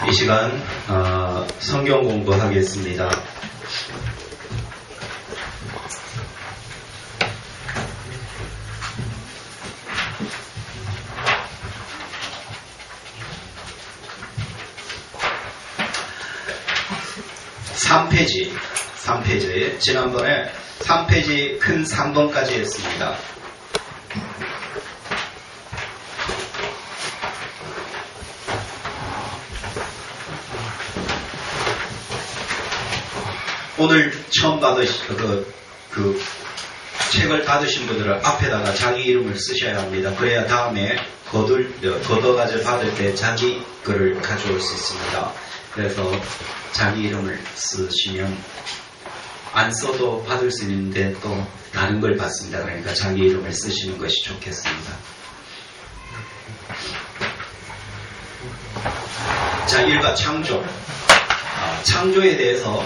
이 시간 성경 공부하겠습니다. 삼 페이지. 지난번에 3페이지 큰 3번까지 했습니다. 오늘 처음 책을 받으신 분들은 앞에다가 자기 이름을 쓰셔야 합니다. 그래야 다음에 걷어가지고 받을 때 자기 거를 가져올 수 있습니다. 그래서 자기 이름을 쓰시면 안 써도 받을 수 있는데 또 다른 걸 받습니다. 그러니까 자기 이름을 쓰시는 것이 좋겠습니다. 자, 1과 창조. 창조에 대해서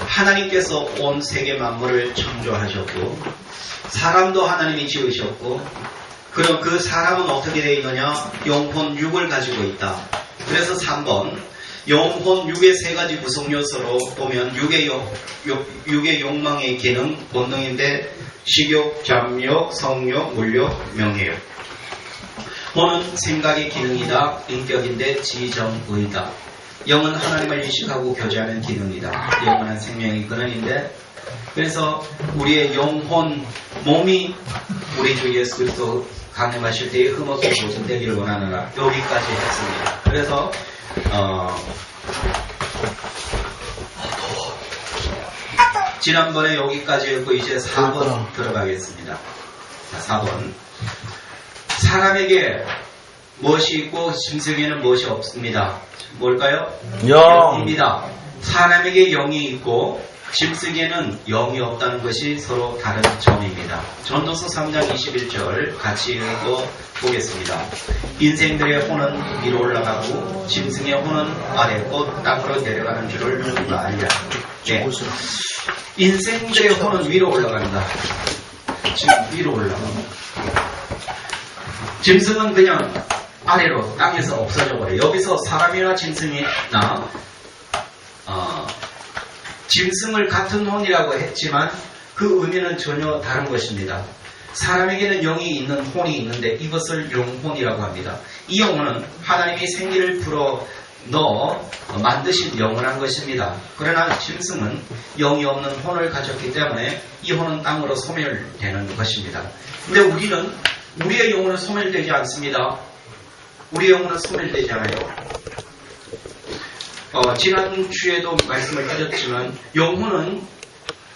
하나님께서 온 세계 만물을 창조하셨고 사람도 하나님이 지으셨고 그럼 그 사람은 어떻게 되어 있느냐? 영혼 육을 가지고 있다. 그래서 3번 영혼 육의 세 가지 구성 요소로 보면 육의 욕망의 기능, 본능인데 식욕, 잠욕, 성욕, 물욕, 명예욕. 혼은 생각의 기능이다. 인격인데 지정의다. 영은 하나님을 인식하고 교제하는 기능이다. 영원한 생명의 근원인데 그래서 우리의 영혼, 몸이 우리 주 예수 그리스도 강림하실 때의 흠없이 보존되기를 원하느라 여기까지 했습니다. 그래서 지난번에 여기까지 했고 이제 4번 들어가겠습니다. 자, 4번. 사람에게 무엇이 있고 짐승에는 무엇이 없습니다. 뭘까요? 영입니다. 사람에게 영이 있고 짐승에는 영이 없다는 것이 서로 다른 점입니다. 전도서 3장 21절 같이 읽어 보겠습니다. 인생들의 혼은 위로 올라가고 짐승의 혼은 아래 곧 땅으로 내려가는 줄을 누가 알랴. 네. 인생들의 혼은 위로 올라간다. 지금 위로 올라갑니다. 짐승은 그냥 아래로 땅에서 없어져 버려요. 여기서 사람이나 짐승이나 짐승을 같은 혼이라고 했지만 그 의미는 전혀 다른 것입니다. 사람에게는 영이 있는 혼이 있는데 이것을 영혼이라고 합니다. 이 영혼은 하나님이 생기를 불어 넣어 만드신 영원한 것입니다. 그러나 짐승은 영이 없는 혼을 가졌기 때문에 이 혼은 땅으로 소멸되는 것입니다. 근데 우리는 우리의 영혼은 소멸되지 않습니다. 우리의 영혼은 소멸되지 않아요. 지난주에도 말씀을 드렸지만 영혼은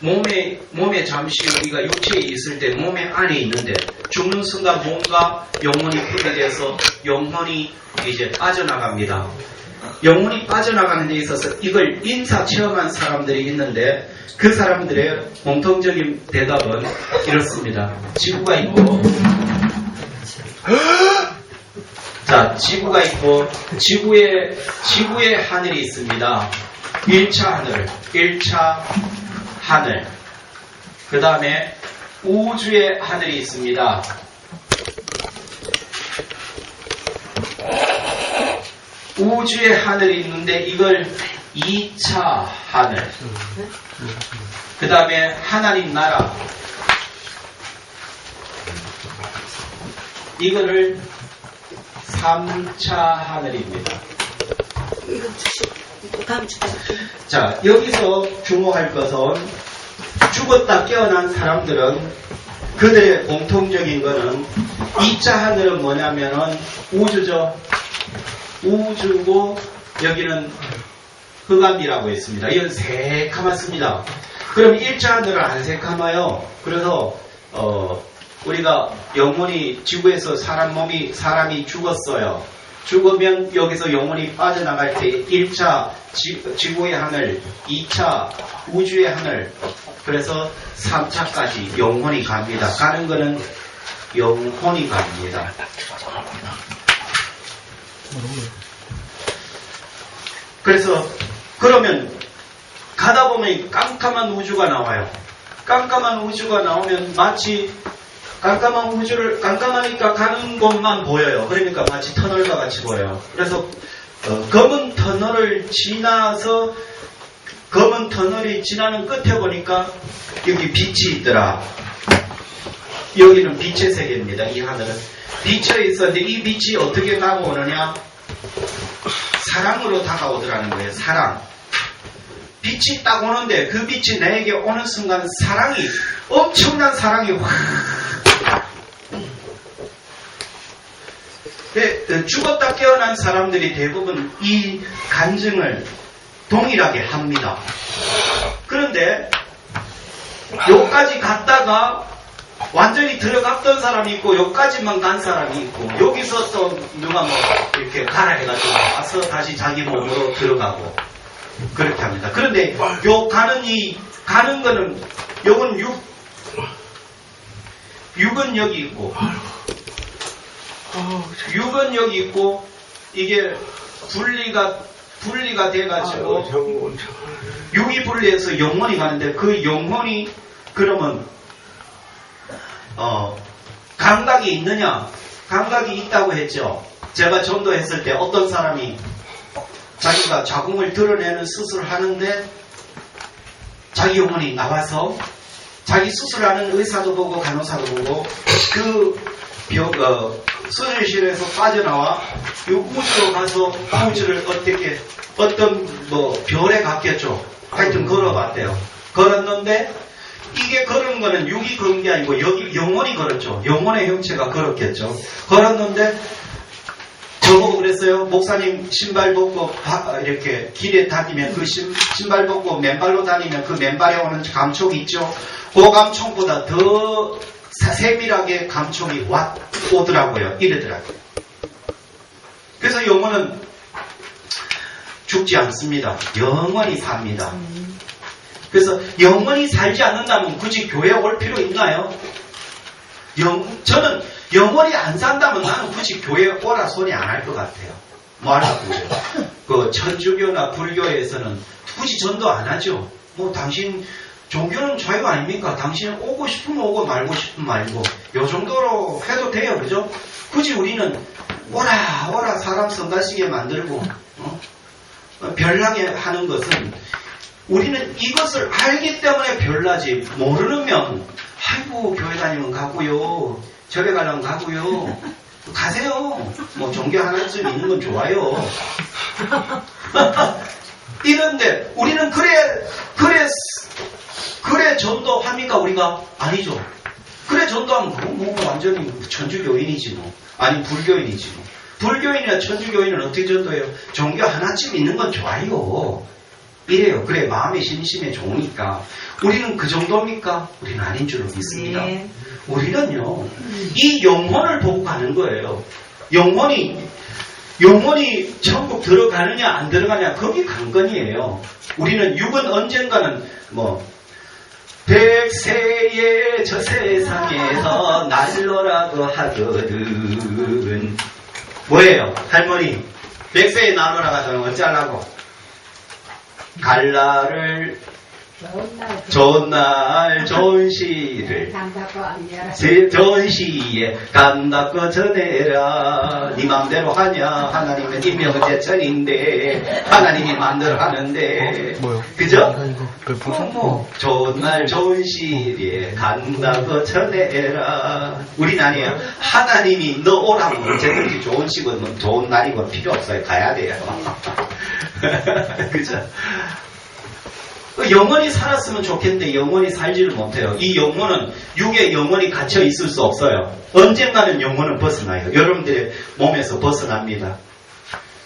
몸에 잠시 우리가 육체에 있을 때 몸에 안에 있는데 죽는 순간 몸과 영혼이 분리돼서 영혼이 이제 빠져나갑니다. 영혼이 빠져나가는 데 있어서 이걸 인사 체험한 사람들이 있는데 그 사람들의 공통적인 대답은 이렇습니다. 지구가 있고 자, 지구가 있고 지구에 하늘이 있습니다. 1차 하늘. 그 다음에 우주에 하늘이 있습니다. 우주에 하늘이 있는데 이걸 2차 하늘. 그 다음에 하나님 나라. 이거를 3차 하늘입니다. 자, 여기서 주목할 것은 죽었다 깨어난 사람들은 그들의 공통적인 것은 2차 하늘은 뭐냐면은 우주죠. 우주고 여기는 흑암이라고 했습니다. 이건 새카맣습니다. 그럼 1차 하늘은 안 새카마요. 그래서 우리가 영혼이 지구에서 사람이 죽었어요. 죽으면 여기서 영혼이 빠져나갈 때 1차 지구의 하늘, 2차 우주의 하늘, 그래서 3차까지 영혼이 갑니다. 가는 거는 영혼이 갑니다. 그래서 그러면 가다 보면 깜깜한 우주가 나와요. 깜깜한 우주가 나오면 마치 깜깜하니까 가는 것만 보여요. 그러니까 마치 터널과 같이 보여요. 그래서 검은 터널을 지나서 검은 터널이 지나는 끝에 보니까 여기 빛이 있더라. 여기는 빛의 세계입니다. 이 하늘은 빛에 있었는데 이 빛이 어떻게 다가오느냐? 사랑으로 다가오더라는 거예요. 사랑. 빛이 딱 오는데 그 빛이 내게 오는 순간 사랑이, 엄청난 사랑이 확. 죽었다 깨어난 사람들이 대부분 이 간증을 동일하게 합니다. 그런데 여기까지 갔다가 완전히 들어갔던 사람이 있고 여기까지만 간 사람이 있고 여기서 또 누가 뭐 이렇게 가라 해가지고 와서 다시 자기 몸으로 들어가고 그렇게 합니다. 그런데 요 가는 거는 요건 육은 여기 있고 육은 여기 있고 이게 분리가 돼가지고 육이 분리해서 영혼이 가는데 그 영혼이 그러면 감각이 있느냐? 감각이 있다고 했죠. 제가 전도했을 때 어떤 사람이 자기가 자궁을 드러내는 수술을 하는데 자기 영혼이 나와서 자기 수술하는 의사도 보고 간호사도 보고 그 수술실에서 빠져나와 이 우주로 가서 우주를 어떤 별에 갔겠죠. 하여튼 걸어봤대요. 걸었는데 이게 걸은 거는 육이 걸은 게 아니고 여기 영혼이 걸었죠. 영혼의 형체가 걸었겠죠. 걸었는데 저보고 그랬어요. 목사님 신발 벗고 이렇게 길에 다니면 그 신발 벗고 맨발로 다니면 그 맨발에 오는 감촉이 있죠. 그 감촉보다 더 세밀하게 감촉이 오더라고요. 이러더라고요. 그래서 영혼은 죽지 않습니다. 영원히 삽니다. 그래서 영원히 살지 않는다면 굳이 교회에 올 필요 있나요? 저는 영원히 안 산다면 나는 굳이 교회에 오라 소리 안 할 것 같아요. 뭐 하려고요? 그 천주교나 불교에서는 굳이 전도 안 하죠. 뭐 당신 종교는 자유 아닙니까? 당신은 오고 싶으면 오고 말고 싶으면 말고 요 정도로 해도 돼요. 그죠? 굳이 우리는 오라 사람 성가시게 만들고 별나게 하는 것은 우리는 이것을 알기 때문에 별나지 모르면 아이고 교회 다니면 가고요. 절에 가려면 가고요. 가세요. 뭐 종교 하나쯤 있는 건 좋아요. 이런데 우리는 그래 전도합니까 우리가? 아니죠. 그래 전도하면 뭐 완전히 천주교인이지 뭐. 아니 불교인이지 뭐. 불교인이나 천주교인은 어떻게 전도해요? 종교 하나쯤 있는 건 좋아요. 이래요. 그래 마음이 심심해 좋으니까. 우리는 그 정도입니까? 우리는 아닌 줄로 믿습니다. 네. 우리는요 이 영혼을 보고 가는 거예요. 영혼이 천국 들어가느냐 안 들어가냐 그게 관건이에요. 우리는 육은 언젠가는 백세의 저 세상에서 날로라도 하거든. 뭐예요? 할머니 백세에 날로라 가서는 어쩌려고? 갈날을 좋은 날 좋은 시를 좋은 시에 감답고 전해라. 네 맘대로 하냐? 하나님은 임명제천인데 하나님이 마음대로 하는데 그죠? 좋은 날 좋은 시에 감답고 전해라. 우린 아니에요. 하나님이 너 오라면 언제든지 좋은 시건 좋은 날이건 필요 없어요. 가야 돼요. 그죠? 영원히 살았으면 좋겠는데 영원히 살지를 못해요. 이 영혼은 육에 영원히 갇혀 있을 수 없어요. 언젠가는 영혼은 벗어나요. 여러분들의 몸에서 벗어납니다.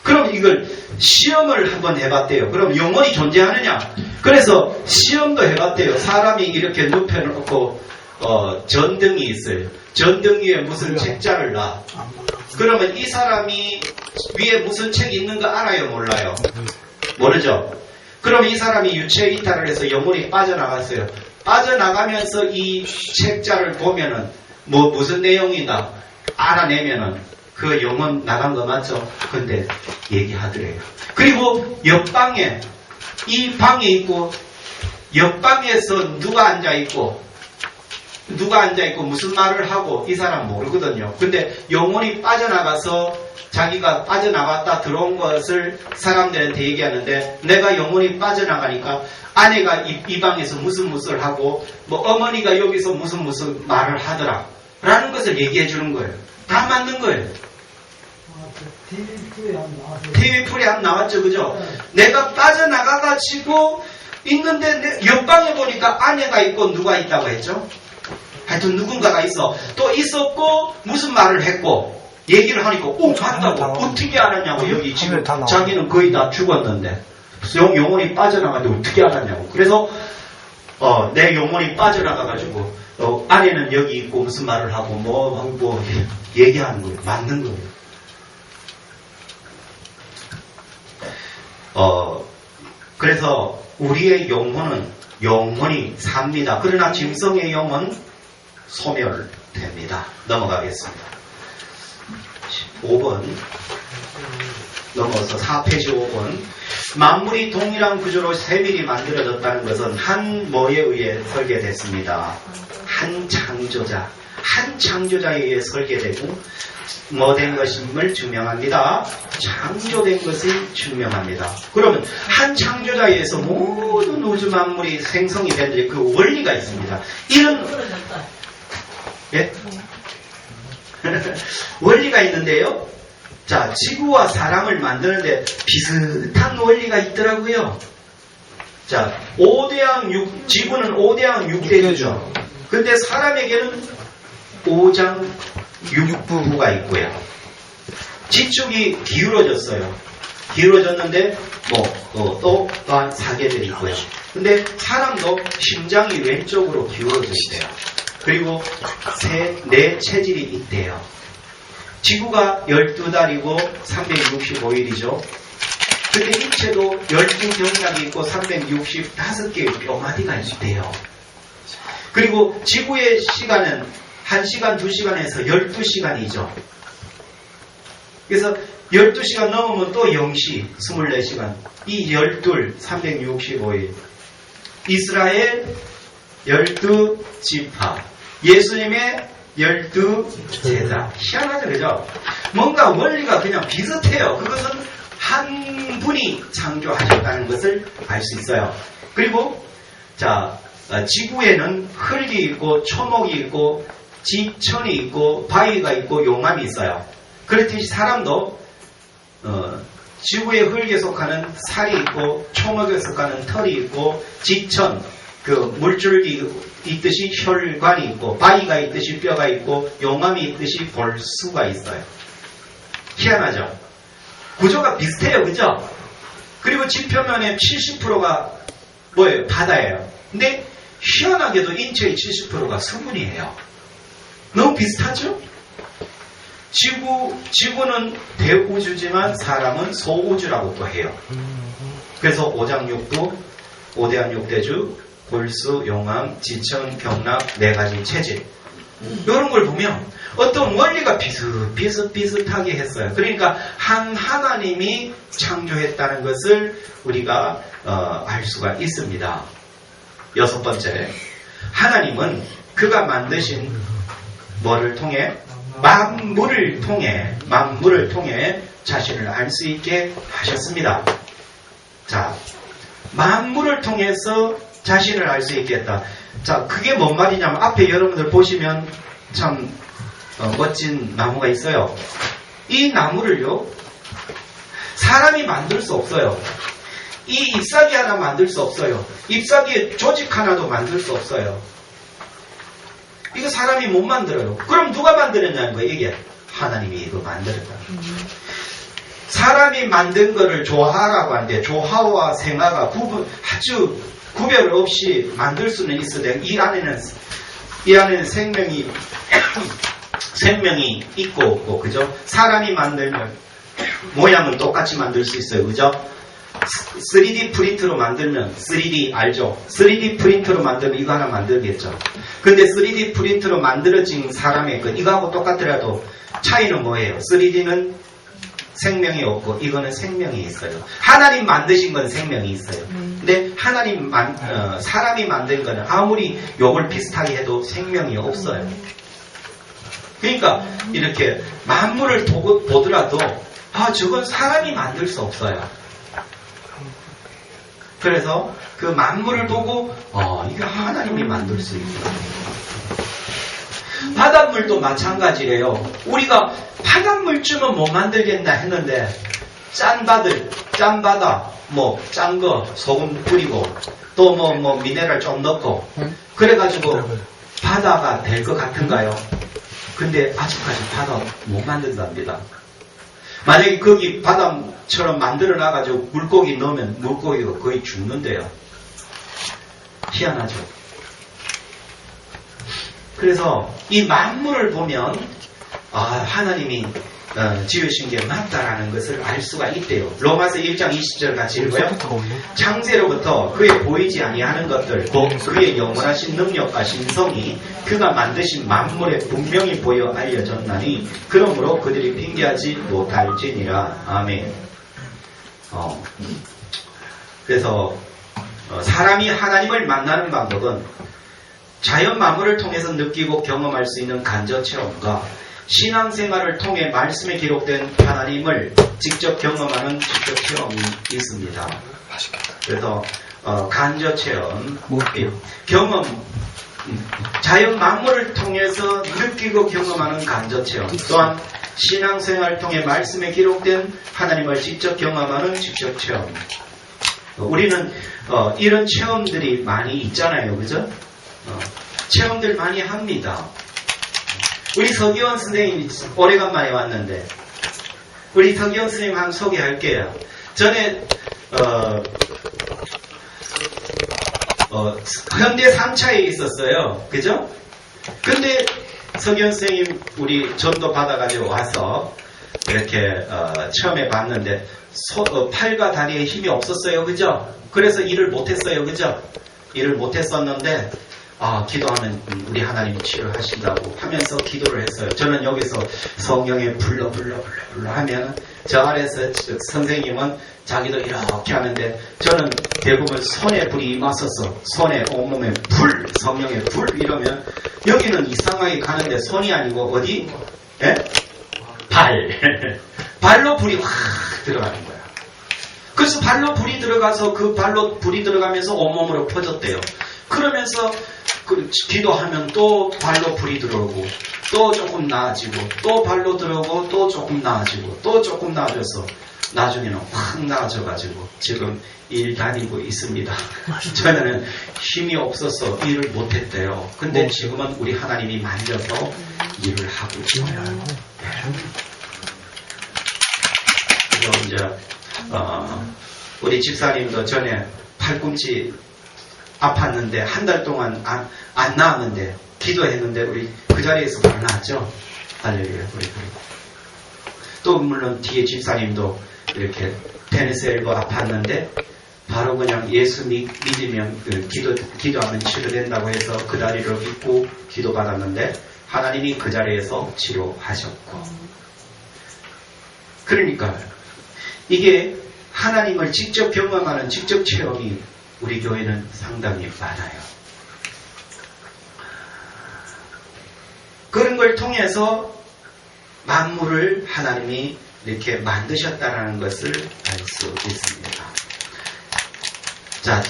그럼 이걸 시험을 한번 해봤대요. 그럼 영혼이 존재하느냐? 그래서 시험도 해봤대요. 사람이 이렇게 눕혀놓고 전등이 있어요. 전등 위에 무슨 책자를 놔. 그러면 이 사람이 위에 무슨 책이 있는 거 알아요? 몰라요? 모르죠? 그럼 이 사람이 유체 이탈을 해서 영혼이 빠져나갔어요. 빠져나가면서 이 책자를 보면은 무슨 내용이다 알아내면은 그 영혼 나간 거 맞죠? 근데 얘기하더래요. 그리고 옆방에 이 방에 있고 옆방에서 누가 앉아 있고 누가 앉아있고 무슨 말을 하고 이 사람 모르거든요. 근데 영혼이 빠져나가서 자기가 빠져나갔다 들어온 것을 사람들한테 얘기하는데 내가 영혼이 빠져나가니까 아내가 이 방에서 무슨 하고 뭐 어머니가 여기서 무슨 말을 하더라 라는 것을 얘기해 주는 거예요. 다 맞는 거예요. TV 프로그램 나왔죠, 그죠? 내가 빠져나가가지고 있는데 옆방에 보니까 아내가 있고 누가 있다고 했죠? 하여튼 누군가가 있어. 또 있었고 무슨 말을 했고 얘기를 하니까 맞다고 어떻게 알았냐고. 여기 지금 자기는 거의 다 죽었는데 영혼이 빠져나가는데 어떻게 알았냐고. 그래서 내 영혼이 빠져나가가지고 아내는 여기 있고 무슨 말을 하고 뭐 얘기하는 거예요. 맞는 거예요. 그래서 우리의 영혼이 삽니다. 그러나 짐승의 영은 소멸됩니다. 넘어가겠습니다. 5번 넘어서 4페이지 5번. 만물이 동일한 구조로 세밀히 만들어졌다는 것은 한 뭐에 의해 설계됐습니다. 한 창조자에 의해 설계되고 뭐 된 것임을 증명합니다. 창조된 것을 증명합니다. 그러면 한 창조자에 의해서 모든 우주 만물이 생성이 되는 그 원리가 있습니다. 이런 예? 원리가 있는데요. 자, 지구와 사람을 만드는데 비슷한 원리가 있더라고요. 자, 지구는 5대양 6대주죠. 근데 사람에게는 5장 6부가 있고요. 지축이 기울어졌어요. 기울어졌는데 또한 사계절이 있고요. 근데 사람도 심장이 왼쪽으로 기울어져 있대요. 그리고 네 체질이 있대요. 지구가 12달이고 365일이죠. 근데 인체도 12경락이 있고 365개의 뼈마디가 있대요. 그리고 지구의 시간은 1시간, 2시간에서 12시간이죠. 그래서 12시간 넘으면 또 0시, 24시간. 이 12, 365일. 이스라엘 12지파. 예수님의 12제자. 희한하죠, 그죠? 뭔가 원리가 그냥 비슷해요. 그것은 한 분이 창조하셨다는 것을 알 수 있어요. 그리고, 자, 지구에는 흙이 있고, 초목이 있고, 지천이 있고, 바위가 있고, 용암이 있어요. 그렇듯이 사람도, 지구의 흙에 속하는 살이 있고, 초목에 속하는 털이 있고, 지천, 물줄기 있듯이 혈관이 있고, 바위가 있듯이 뼈가 있고, 용암이 있듯이 볼수가 있어요. 희한하죠? 구조가 비슷해요, 그죠? 그리고 지표면의 70%가 뭐예요? 바다예요. 근데 희한하게도 인체의 70%가 수분이에요. 너무 비슷하죠? 지구는 대우주지만 사람은 소우주라고 또 해요. 그래서 5장6부, 5대한 6대주, 골수, 용암, 지천, 경락, 4가지 체질. 이런 걸 보면 어떤 원리가 비슷하게 했어요. 그러니까 한 하나님이 창조했다는 것을 우리가 알 수가 있습니다. 6번째, 하나님은 그가 만드신 뭐를 통해? 만물을 통해 자신을 알 수 있게 하셨습니다. 자, 만물을 통해서 자신을 알 수 있겠다. 자, 그게 뭔 말이냐면 앞에 여러분들 보시면 참 멋진 나무가 있어요. 이 나무를요, 사람이 만들 수 없어요. 이 잎사귀 하나 만들 수 없어요. 잎사귀의 조직 하나도 만들 수 없어요. 이거 사람이 못 만들어요. 그럼 누가 만들었냐는 거예요. 이게 하나님이 이거 만들었다. 사람이 만든 거를 조화라고 하는데, 조화와 생화가 아주 구별 없이 만들 수는 있어도 이 안에는 생명이 있고 없고, 그죠? 사람이 만들면 모양은 똑같이 만들 수 있어요, 그죠? 3D 프린트로 만들면 3D 알죠? 3D 프린트로 만들면 이거 하나 만들겠죠. 근데 3D 프린트로 만들어진 사람의 이거하고 똑같더라도 차이는 뭐예요? 3D는 생명이 없고 이거는 생명이 있어요. 하나님 만드신 건 생명이 있어요. 근데 사람이 만든 거는 아무리 욕을 비슷하게 해도 생명이 없어요. 그러니까 이렇게 만물을 보더라도 저건 사람이 만들 수 없어요. 그래서 그 만물을 보고 이거 하나님이 만들 수 있구나. 바닷물도 마찬가지래요. 우리가 바닷물쯤은 못 만들겠나 했는데 짠 바다, 짠 거 소금 뿌리고 또 미네랄 좀 넣고 그래가지고 바다가 될 것 같은가요? 근데 아직까지 바다 못 만든답니다. 만약에 거기 바다처럼 만들어 놔가지고 물고기 넣으면 물고기가 거의 죽는데요. 희한하죠. 그래서 이 만물을 보면 하나님이 지으신 게 맞다라는 것을 알 수가 있대요. 로마서 1장 20절 같이 읽어요. 창세로부터 그의 보이지 아니하는 것들 곧 그의 영원하신 능력과 신성이 그가 만드신 만물에 분명히 보여 알려졌나니 그러므로 그들이 핑계하지 못할지니라. 아멘. 그래서 사람이 하나님을 만나는 방법은 자연 만물을 통해서 느끼고 경험할 수 있는 간접 체험과 신앙생활을 통해 말씀에 기록된 하나님을 직접 경험하는 직접 체험이 있습니다. 그래서 간접 체험, 자연 만물을 통해서 느끼고 경험하는 간접 체험, 또한 신앙생활을 통해 말씀에 기록된 하나님을 직접 경험하는 직접 체험. 우리는 이런 체험들이 많이 있잖아요, 그죠? 체험들 많이 합니다. 우리 서기원 선생님이 오래간만에 왔는데 우리 서기원 선생님 한번 소개할게요. 전에 현대 3차에 있었어요. 그죠? 근데 서기원 선생님 우리 전도 받아가지고 와서 이렇게 처음에 봤는데 팔과 다리에 힘이 없었어요. 그죠? 그래서 일을 못했어요. 그죠? 일을 못했었는데 기도하면 우리 하나님이 치료하신다고 하면서 기도를 했어요. 저는 여기서 성경에 불러 하면 저 아래서 선생님은 자기도 이렇게 하는데 저는 대부분 손에 불이 임하소서, 손에 온몸에 불, 성령에 불 이러면 여기는 이상하게 가는데 손이 아니고 어디? 발로 불이 확 들어가는 거야. 그래서 발로 불이 들어가서 그 발로 불이 들어가면서 온몸으로 퍼졌대요. 그러면서 기도하면 또 발로 불이 들어오고 또 조금 나아지고 또 발로 들어오고 또 조금 나아지고 또 조금 나아져서 나중에는 확 나아져가지고 지금 일 다니고 있습니다. 저는 힘이 없어서 일을 못했대요. 근데 지금은 우리 하나님이 만져서 일을 하고 있어요. 그래서 이제 우리 집사님도 전에 팔꿈치 아팠는데 한 달 동안 안 나았는데 기도했는데 우리 그 자리에서 바로 나았죠. 할렐루야. 또 물론 뒤에 집사님도 이렇게 테니스 엘보 아팠는데 바로 그냥 예수 믿으면 기도하면 치료된다고 해서 그 다리를 믿고 기도받았는데 하나님이 그 자리에서 치료하셨고. 그러니까 이게 하나님을 직접 경험하는 직접 체험이 우리 교회는 상당히 많아요. 그런 걸 통해서 만물을 하나님이 이렇게 만드셨다는 것을 알 수 있습니다. 자,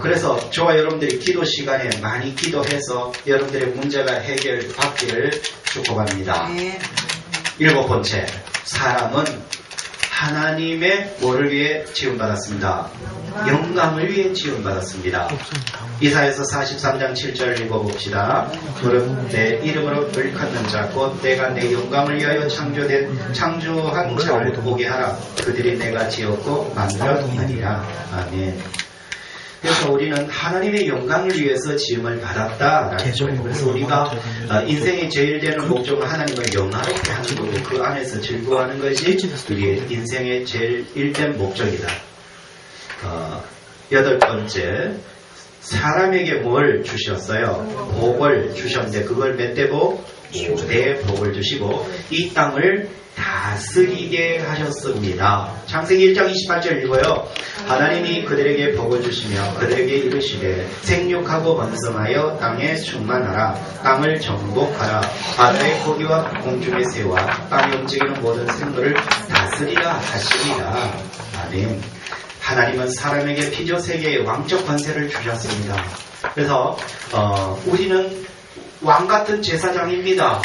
그래서 저와 여러분들이 기도 시간에 많이 기도해서 여러분들의 문제가 해결받기를 축복합니다. 네. 7번째, 사람은 하나님의 뭐를 위해 지음받았습니다. 영광을 위해 지음받았습니다. 이사야서 43장 7절을 읽어봅시다. 무릇 내 이름으로 일컫는 자 곧 내가 내 영광을 위하여 창조한 자를 보게 하라. 그들이 내가 지었고 만들었느니라. 아멘. 그래서 우리는 하나님의 영광을 위해서 지음을 받았다라는 거예요. 그래서 우리가 인생의 제일 되는 목적은 하나님을 영화롭게 하는 거고 그 안에서 즐거워하는 것이 우리의 인생의 제일 일된 목적이다. 8번째, 사람에게 뭘 주셨어요? 복을 주셨는데 그걸 몇 대복? 5대 복을 주시고 이 땅을 다스리게 하셨습니다. 창세기 1장 28절 읽어요. 하나님이 그들에게 복을 주시며 그들에게 이르시되 생육하고 번성하여 땅에 충만하라. 땅을 정복하라. 바다의 고기와 공중의 새와 땅에 움직이는 모든 생물을 다스리라 하시리라. 아멘. 하나님은 사람에게 피조세계의 왕적 권세를 주셨습니다. 그래서 우리는 왕같은 제사장입니다.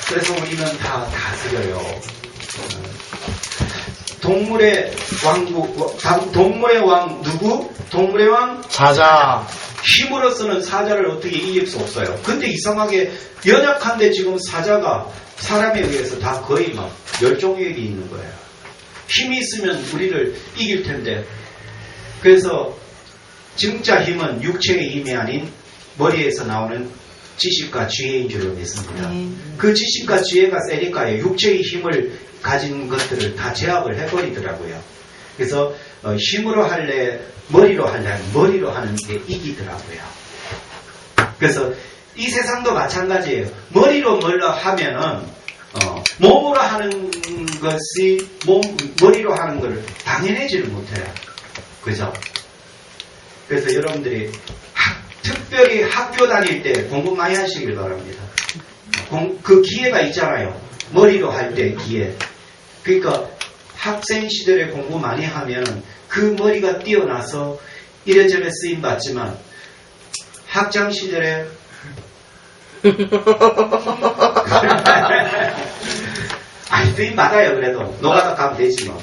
그래서 우리는 다 다스려요. 동물의 왕 누구? 동물의 왕? 사자. 힘으로서는 사자를 어떻게 이길 수 없어요. 근데 이상하게 연약한데 지금 사자가 사람에 의해서 다 거의 막 멸종위기 있는 거예요. 힘이 있으면 우리를 이길 텐데. 그래서 진짜 힘은 육체의 힘이 아닌 머리에서 나오는 지식과 지혜인 줄로 믿습니다. 그 지식과 지혜가 세니까 육체의 힘을 가진 것들을 다 제압을 해버리더라고요. 그래서 힘으로 할래, 머리로 할래, 머리로 하는 게 이기더라고요. 그래서 이 세상도 마찬가지예요. 머리로 뭘로 하면은 몸으로 하는 것이 머리로 하는 것을 당연해지를 못해요. 그죠? 그래서 여러분들이 특별히 학교 다닐 때 공부 많이 하시길 바랍니다. 그 기회가 있잖아요. 머리로 할 때 기회. 그러니까 학생 시절에 공부 많이 하면 그 머리가 뛰어나서 이래저래 쓰임 받지만 학창 시절에 아니 쓰임 받아요. 그래도 노가다 가면 되지 뭐.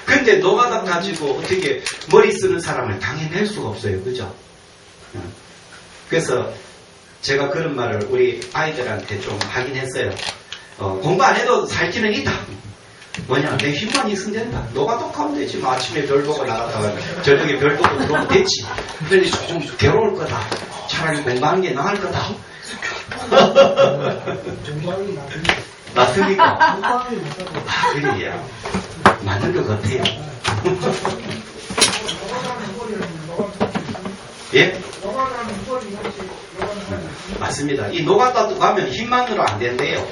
근데 노가다 가지고 어떻게 머리 쓰는 사람을 당해낼 수가 없어요. 그죠? 그래서 제가 그런 말을 우리 아이들한테 좀 하긴 했어요. 공부 안 해도 살 길은 있다. 뭐냐, 내 힘만 있으면 된다. 노가다 가면 되지. 뭐 아침에 별 보고 나갔다가 저녁에 별 보고 들어오면 됐지. 근데 조금 괴로울 거다. 차라리 공부하는 게 나을 거다. 맞습니까? 그래야 맞는 것 같아요. 예? 맞습니다. 이 노가다도 가면 힘만으로 안 된대요.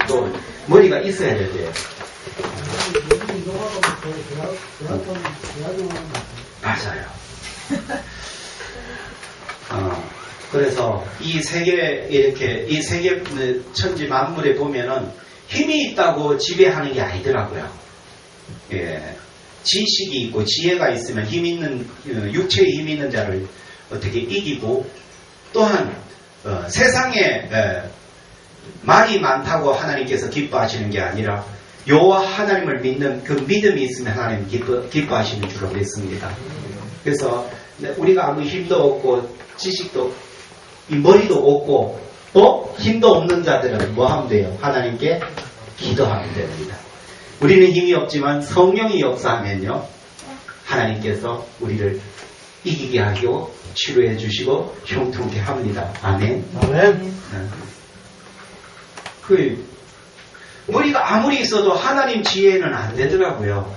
또 머리가 있어야 돼요. 맞아요. 그래서 이 세계 이 세계 천지 만물에 보면은 힘이 있다고 지배하는 게 아니더라고요. 예. 지식이 있고 지혜가 있으면 힘 있는 육체에 힘 있는 자를 어떻게 이기고 또한 세상에 말이 많다고 하나님께서 기뻐하시는 게 아니라 여호와 하나님을 믿는 그 믿음이 있으면 하나님 기뻐하시는 줄로 믿습니다. 그래서 우리가 아무 힘도 없고 지식도 이 머리도 없고 또 힘도 없는 자들은 뭐 하면 돼요? 하나님께 기도하면 됩니다. 우리는 힘이 없지만 성령이 역사하면요 하나님께서 우리를 이기게 하고 치료해 주시고 형통케 합니다. 아멘. 아멘. 머리가 아무리 있어도 하나님 지혜는 안 되더라고요.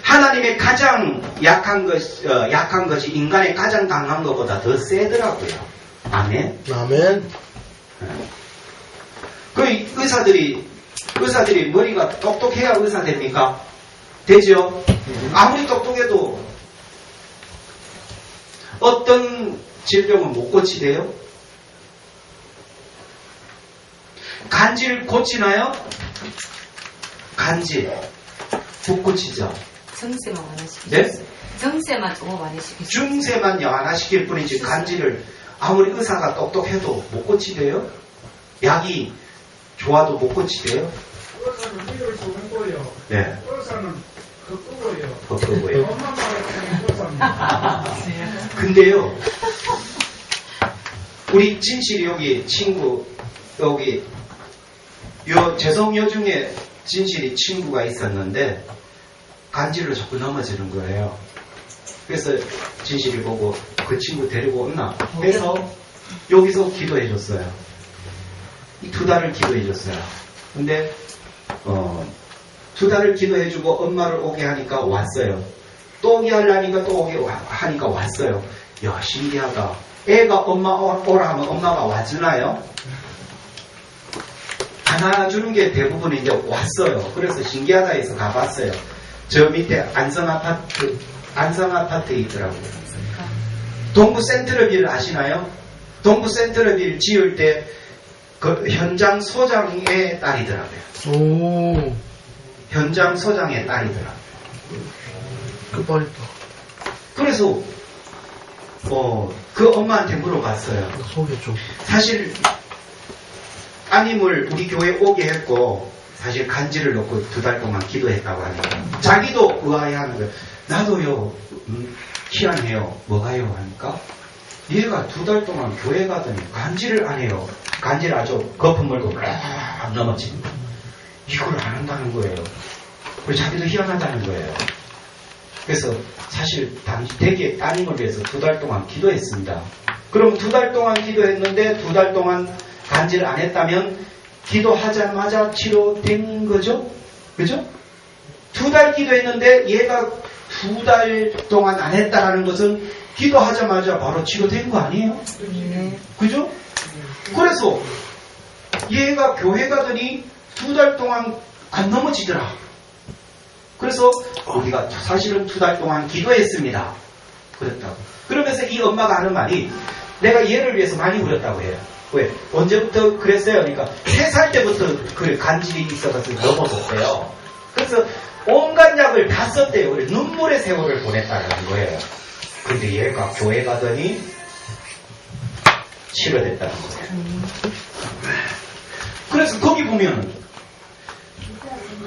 하나님의 가장 약한 것이 인간의 가장 강한 것보다 더 세더라고요. 아멘. 아멘. 의사들이 머리가 똑똑해야 의사 됩니까? 되죠? 아무리 똑똑해도 어떤 질병은 못 고치대요? 간질 고치나요? 간질 못 고치죠? 증세만 완화시키죠. 네? 증세만 조금 완화시키죠. 증세만 완화시킬 뿐이지 간질을 아무리 의사가 똑똑해도 못 고치대요? 약이 좋아도 못 고치대요? 의사는 이를 쏘는 거예요. 네. 의사는 그 끄고요. 그거예요. 엄마 말하는 의사입니다. 근데요, 우리 진실이 여기 친구, 여기, 재성여 중에 진실이 친구가 있었는데, 간질로 자꾸 넘어지는 거예요. 그래서 진실이 보고 그 친구 데리고 온나? 그래서 여기서 기도해 줬어요. 이 2달을 기도해 줬어요. 근데, 2달을 기도해 주고 엄마를 오게 하니까 왔어요. 또 오게 하려니까 또 오게 하니까 왔어요. 야, 신기하다. 애가 엄마 오라 하면 엄마가 와주나요? 안 와주는 게 대부분 이제 왔어요. 그래서 신기하다 해서 가봤어요. 저 밑에 안성아파트 있더라고요. 동부 센트럴빌 아시나요? 동부 센트럴빌 지을 때 그 현장 소장의 딸이더라고요. 오, 현장 소장의 딸이더라고요. 끝발이다. 그래서 그 엄마한테 물어봤어요. 소개 좀. 사실 따님을 우리 교회에 오게 했고 사실 간지를 놓고 2달 동안 기도했다고 하니까 자기도 의아해하는 거예요. 나도요 희한해요. 뭐가요? 하니까 얘가 2달 동안 교회 가더니 간지를 안 해요. 간지를 아주 거품 물고 안 넘어지. 이걸 안 한다는 거예요. 그래서 자기도 희한하다는 거예요. 그래서 사실 되게 따님을 위해서 2달 동안 기도했습니다. 그럼 2달 동안 기도했는데 2달 동안 간지를 안 했다면 기도하자마자 치료된 거죠? 그죠? 2달 기도했는데 얘가 2달 동안 안 했다라는 것은 기도하자마자 바로 치료된 거 아니에요? 그죠? 그래서 얘가 교회 가더니 2달 동안 안 넘어지더라. 그래서 우리가 사실은 2달 동안 기도했습니다. 그랬다고. 그러면서 이 엄마가 하는 말이 내가 얘를 위해서 많이 울었다고 해요. 왜? 언제부터 그랬어요? 그러니까 3살 때부터 그 간질이 있어서 넘어졌대요. 그래서 온갖 약을 다 썼대요. 그래서 눈물의 세월을 보냈다는 거예요. 근데 얘가 교회 가더니 치료됐다는 거예요. 그래서 거기 보면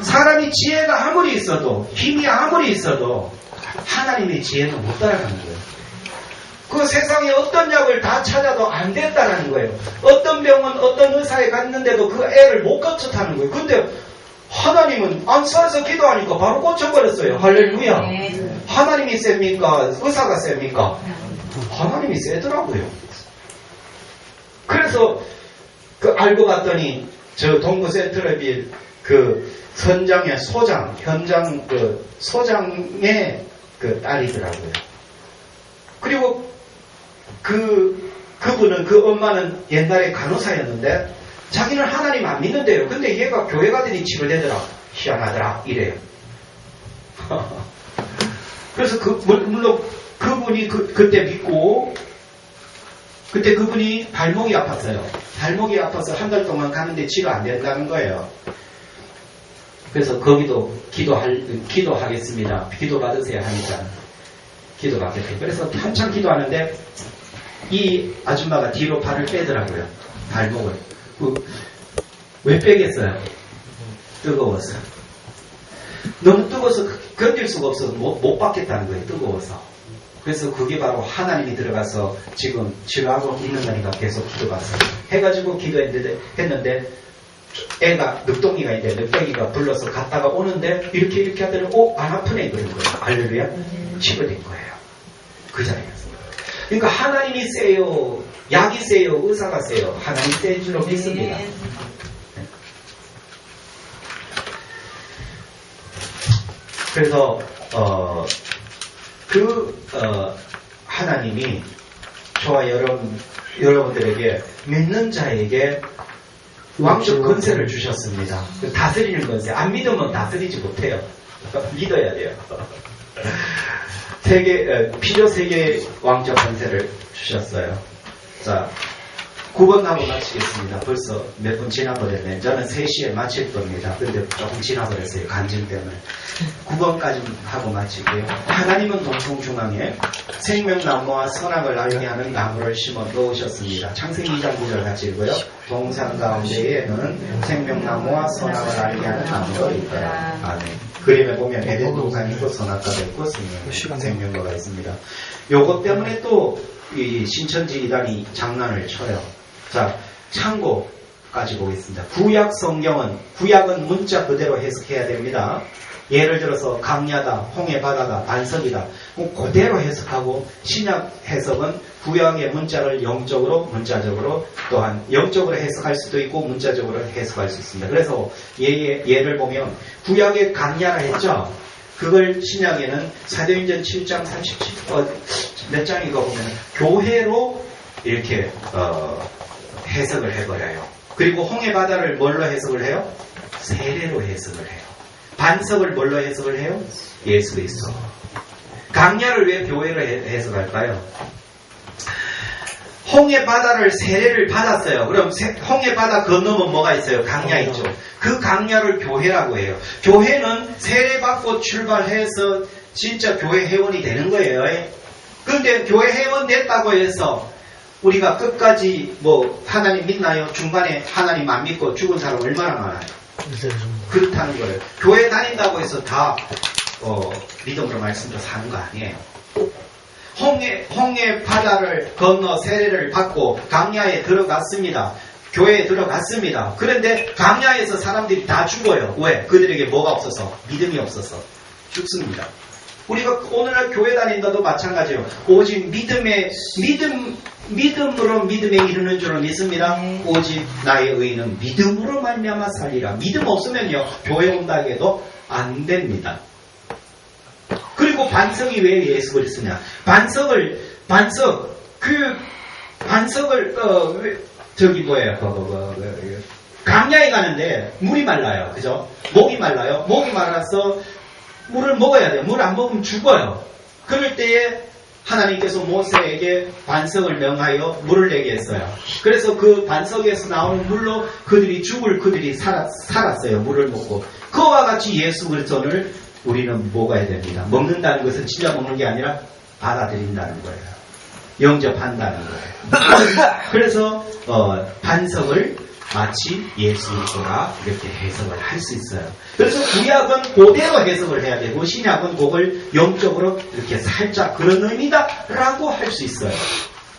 사람이 지혜가 아무리 있어도 힘이 아무리 있어도 하나님의 지혜는 못 따라가는 거예요. 그 세상에 어떤 약을 다 찾아도 안 된다는 거예요. 어떤 병은 어떤 의사에 갔는데도 그 애를 못 고쳤다는 거예요. 근데 하나님은 안 써서 기도하니까 바로 고쳐버렸어요. 할렐루야. 하나님이 셉니까? 의사가 셉니까? 하나님이 세더라고요. 그래서 알고 봤더니 저 동부 센트럴빌 그 현장의 소장의 그 딸이더라고요. 그리고 그분은 그 엄마는 옛날에 간호사였는데 자기는 하나님 안 믿는데요. 근데 얘가 교회 가더니 치료되더라. 희한하더라. 이래요. 그래서 물론 그분이 그때 믿고 그때 그분이 발목이 아팠어요. 발목이 아파서 1달 동안 가는데 치료 안 된다는 거예요. 그래서 거기도 기도하겠습니다. 기도 받으세요 하니까 기도 받겠대요. 그래서 한참 기도하는데 이 아줌마가 뒤로 발을 빼더라고요. 발목을. 왜 빼겠어요? 뜨거워서. 너무 뜨거워서 견딜 수가 없어서 못 받겠다는 거예요. 뜨거워서. 그래서 그게 바로 하나님이 들어가서 지금 치료하고 있는 거니까 계속 기도받았어요. 해가지고 기도했는데 애가 늑동이가 있는데 늑동이가 불러서 갔다가 오는데 이렇게 하더니 안 아프네 그런 거예요. 할렐루야. 치료된 거예요. 그 자리에서. 그러니까 하나님이 세요. 약이 세요. 의사가 세요. 하나님 센 줄로 믿습니다. 그래서 하나님이 저와 여러분들에게 믿는 자에게 왕적 권세를 주셨습니다. 다스리는 권세. 안 믿으면 다스리지 못해요. 믿어야 돼요. 필요 3개의 왕적 권세를 주셨어요. 자, 9번 하고 마치겠습니다. 벌써 몇 분 지나버렸네. 저는 3시에 마칠 겁니다. 근데 조금 지나버렸어요. 간증 때문에. 9번까지 하고 마치고요. 하나님은 동성중앙에 생명나무와 선악을 알게 하는 나무를 심어 놓으셨습니다. 창세기 2장 9절 같이 읽고요. 동산 가운데에는 생명나무와 선악을 알게 하는 나무가 있더라. 아멘. 그림에 보면 에덴 동산이 있고 선악과가 있고 생명과가 있습니다. 요것 때문에 또 이 신천지 이단이 장난을 쳐요. 자, 참고까지 보겠습니다. 구약 성경은, 구약은 문자 그대로 해석해야 됩니다. 예를 들어서 강야다, 홍해바다다, 반석이다. 그대로 해석하고 신약 해석은 구약의 문자를 영적으로, 문자적으로 또한 영적으로 해석할 수도 있고 문자적으로 해석할 수 있습니다. 그래서 예를 보면 구약의 강야라 했죠. 그걸 신약에는 사도행전 7장 37, 몇 장인가 보면 교회로 이렇게 해석을 해버려요. 그리고 홍해바다를 뭘로 해석을 해요? 세례로 해석을 해요. 반석을 뭘로 해석을 해요? 예수 그리스도. 강야를 왜 교회로 해석할까요? 홍해 바다를 세례를 받았어요. 그럼 홍해 바다 건너면 뭐가 있어요? 강야 있죠. 그 강야를 교회라고 해요. 교회는 세례 받고 출발해서 진짜 교회 회원이 되는 거예요. 그런데 교회 회원 됐다고 해서 우리가 끝까지 뭐 하나님 믿나요? 중간에 하나님 안 믿고 죽은 사람 얼마나 많아요? 그렇다는 거예요. 교회 다닌다고 해서 다 믿음으로 말씀으로 사는 거 아니에요. 홍해 바다를 건너 세례를 받고 강야에 들어갔습니다. 교회에 들어갔습니다. 그런데 강야에서 사람들이 다 죽어요. 왜? 그들에게 뭐가 없어서? 믿음이 없어서 죽습니다. 우리가 오늘날 교회 다닌다도 마찬가지예요. 오직 믿음으로 믿음에 이르는 줄을 믿습니다. 오직 나의 의는 믿음으로 말미암아 살리라. 믿음 없으면요 교회 온다 해도 안 됩니다. 그리고 반석이 왜 예수 그리스도냐? 반석을 강야에 가는데 물이 말라요. 그죠? 목이 말라요. 목이 말라서 물을 먹어야 돼요. 물 안 먹으면 죽어요. 그럴 때에 하나님께서 모세에게 반석을 명하여 물을 내게 했어요. 그래서 그 반석에서 나오는 물로 그들이 살았어요. 물을 먹고. 그와 같이 예수 그리스도를 우리는 먹어야 됩니다. 먹는다는 것은 진짜 먹는 게 아니라 받아들인다는 거예요. 영접한다는 거예요. 그래서 반석을 마치 예수 그리스도라 이렇게 해석을 할 수 있어요. 그래서 구약은 그대로 해석을 해야 되고 신약은 그걸 영적으로 이렇게 살짝 그런 의미다라고 할 수 있어요.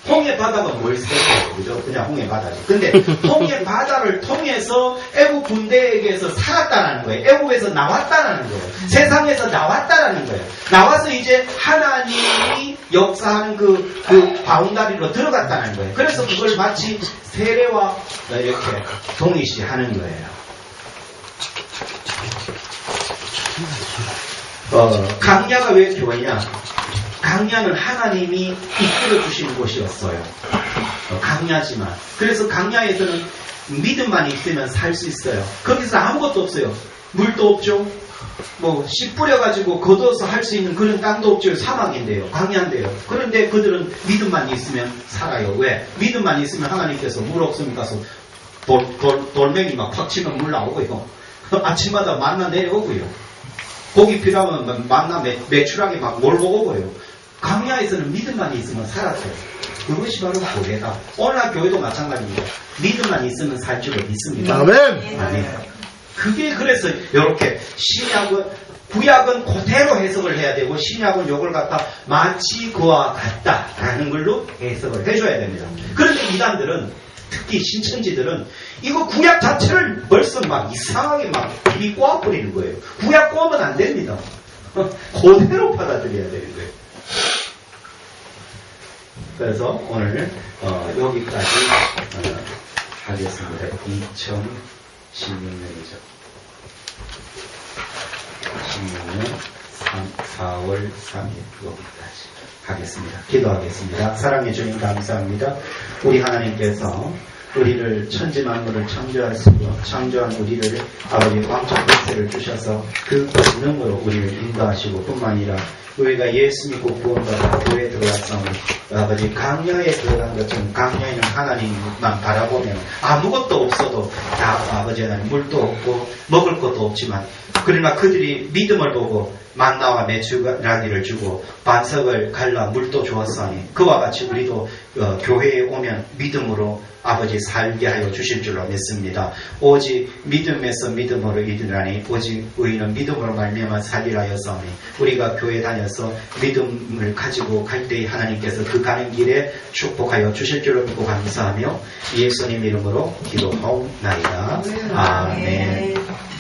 홍해 바다가 뭘 써요? 그죠? 그냥 홍해 바다죠. 근데 홍해 바다를 통해서 애국 군대에게서 살았다는 거예요. 애국에서 나왔다는 거예요. 세상에서 나왔다는 거예요. 나와서 이제 하나님이 역사하는 그 바운다리로 들어갔다는 거예요. 그래서 그걸 마치 세례와 이렇게 동일시하는 거예요. 강야가 왜 교회냐? 강야는 하나님이 이끌어 주시는 곳이었어요. 강야지만. 그래서 강야에서는 믿음만 있으면 살 수 있어요. 거기서 아무것도 없어요. 물도 없죠. 뭐 씨 뿌려가지고 걷어서 할 수 있는 그런 땅도 없죠. 사막인데요. 강야인데요. 그런데 그들은 믿음만 있으면 살아요. 왜? 믿음만 있으면 하나님께서 물 없으면 가서 돌멩이 막 팍 치면 물 나오고요. 아침마다 만나 내려오고요. 고기 필요하면 만나 매출하게 막 몰고 오고요. 강야에서는 믿음만 있으면 살았어요. 그것이 바로 교회다. 오늘날 교회도 마찬가지입니다. 믿음만 있으면 살 줄을 믿습니다. 아멘. 아멘. 그게 그래서 이렇게 구약은 그대로 해석을 해야 되고 신약은 요걸 갖다 마치 그와 같다라는 걸로 해석을 해줘야 됩니다. 그런데 이단들은 특히 신천지들은 이거 구약 자체를 벌써 막 이상하게 막 입이 꼬아버리는 거예요. 구약 꼬으면 안 됩니다. 그대로 받아들여야 되는 거예요. 그래서 오늘 여기까지 하겠습니다. 2016년이죠. 16년 4월 3일 여기까지 하겠습니다. 기도하겠습니다. 사랑해 주님 감사합니다. 우리 하나님께서 우리를 천지만물을 창조한 우리를 아버지 왕적 권세를 주셔서 그 권능으로 우리를 인도하시고 뿐만 아니라 우리가 예수 믿고 구원받아 교회에 들어왔사오니 아버지 강야에 들어간 것처럼 강야에는 하나님만 바라보면 아무것도 없어도 다 아버지 하나님 물도 없고 먹을 것도 없지만 그러나 그들이 믿음을 보고 만나와 메추라기를 주고 반석을 갈라 물도 주었사오니 그와 같이 우리도 교회에 오면 믿음으로 아버지 살게 하여 주실 줄로 믿습니다. 오직 믿음에서 믿음으로 이르라니 오직 의인은 믿음으로 말미암아 살리라 하였사오니 우리가 교회 다녀서 믿음을 가지고 갈 때에 하나님께서 그 가는 길에 축복하여 주실 줄로 믿고 감사하며 예수님 이름으로 기도하옵나이다. 아멘.